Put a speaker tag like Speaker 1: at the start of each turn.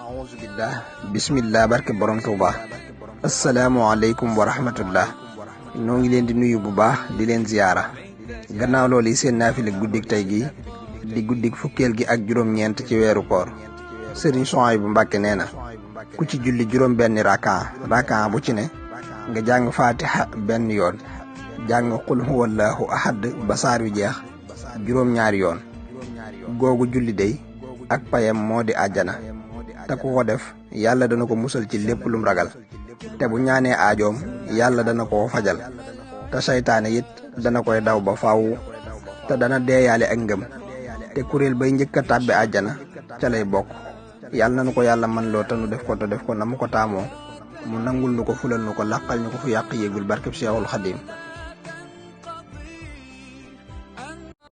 Speaker 1: auzu billah bismillah barke borom Tuuba. Asalaamaaleykum wa rahmatullah. noo ngi leen di nuyu bu baax di leen ziyaara. gannaaw loolu yi seen naafile guddik tey gi di guddik fukkeel gi ak juróom-ñeent ci weeru koor. Sëriñ Suhaybu Mbàkke nee na ku ci julli juróom benni rakaa bu ci ne nga jàng faatiha benn yoon, jàng qul huwallahu ahad ba saar wi jeex juróom-ñaari yoon. googu julli dey ak payam moo di àjjana, te ku ko def yàlla dana ko musal ci lépp lum ragal, te bu ñaanee aajoom yàlla dana ko fajal, te saytaane it dana koy daw ba faaw, te dana deeyaale ak ngëm, te kuréel bay njëkk a tàbbi àjjana ca lay bokk. yàlla nanu ko yàlla man loo te nu def ko na mu ko taamoo, mu nangul nu ko fulal nu ko làqal ñu ko fu yàq yéegul barkeb Seexul Xadiim.